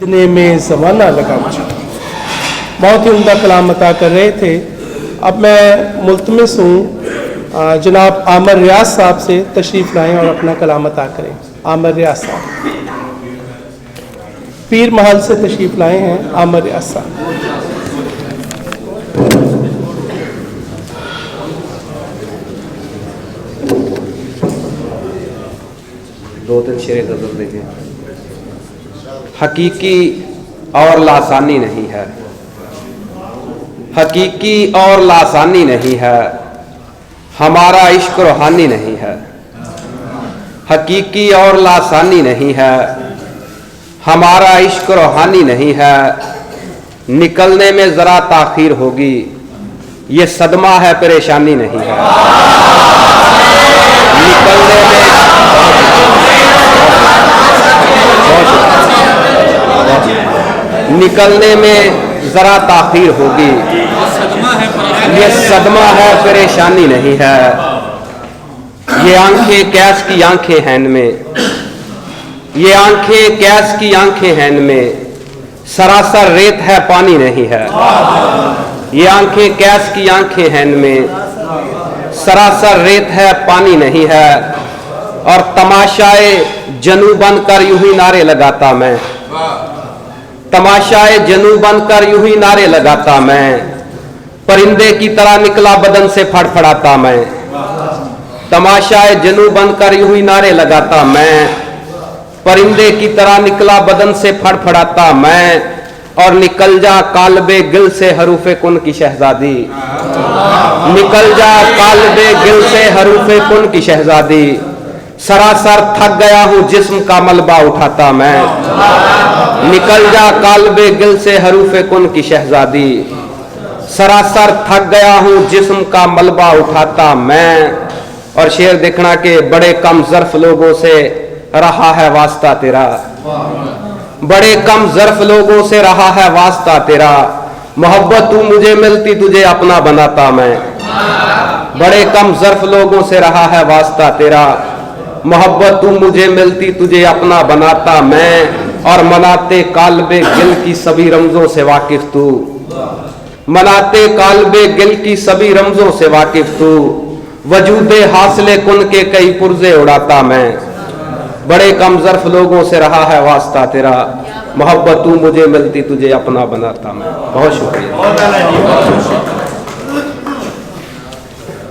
इतने में ज़माना लगा मुझे। बहुत ही उम्दा कलाम अता कर रहे थे। अब मैं मुल्तमिस हूँ जनाब आमिर रियाज साहब से तशरीफ़ लाएँ और अपना कलाम अता करें। आमिर रियाज साहब पीर महल से तशरीफ़ लाए हैं। आमिर रियाज साहब। दो तीन शेर गज़ल देखिए। हकीकी और लासानी नहीं है, हकीकी और लासानी नहीं है, हमारा इश्क रूहानी नहीं है। हकीकी और लासानी नहीं है, हमारा इश्क रूहानी नहीं है। निकलने में ज़रा ताख़ीर होगी, ये सदमा है परेशानी नहीं है। निकलने में ज़रा ताख़ीर होगी, ये सदमा है परेशानी नहीं है। ये आंखें कैस की आंखें हैं इनमें, ये आंखें कैस की आंखें हैं इनमें, सरासर रेत है पानी नहीं है। ये आंखें कैस की आंखें हैं इनमें, सरासर रेत है पानी नहीं है। और तमाशाए जनू बनकर यूं ही नारे लगाता मैं, तमाशाए जनू बनकर यूं ही नारे लगाता मैं। परिंदे की तरह निकला बदन से फड़फड़ाता मैं, तमाशाए जनू बनकर यूं ही नारे लगाता मैं। परिंदे की तरह निकला बदन से फड़फड़ाता मैं। और निकल जा काल्बे गिल से हरूफे कुन की शहजादी, निकल जा काल्बे गिल से हरूफे कुन की शहजादी। सरासर थक गया हूं जिस्म का मलबा उठाता मैं, निकल जा काल्बे गिल से हरूफे कुन की शहजादी। सरासर थक गया हूं जिस्म का मलबा उठाता मैं। और शेर देखना के बड़े कम ज़र्फ लोगों से रहा है वास्ता तेरा, बड़े कम ज़र्फ लोगों से रहा है वास्ता तेरा। मोहब्बत तू मुझे मिलती तुझे अपना बनाता मैं, बड़े कम ज़र्फ लोगों से रहा है वास्ता तेरा। मोहब्बत तू मुझे मिलती तुझे अपना बनाता मैं। और मनाते काल्बे गिल की सभी रमजों से वाकिफ तू, मनाते काल्बे गिल की सभी रमजों से वाकिफ तू। वजूदे हासिले कुन के कई पुर्जे उड़ाता मैं, बड़े कम ज़र्फ लोगों से रहा है वास्ता तेरा। मोहब्बत तू मुझे मिलती तुझे अपना बनाता मैं। बहुत शुक्रिया।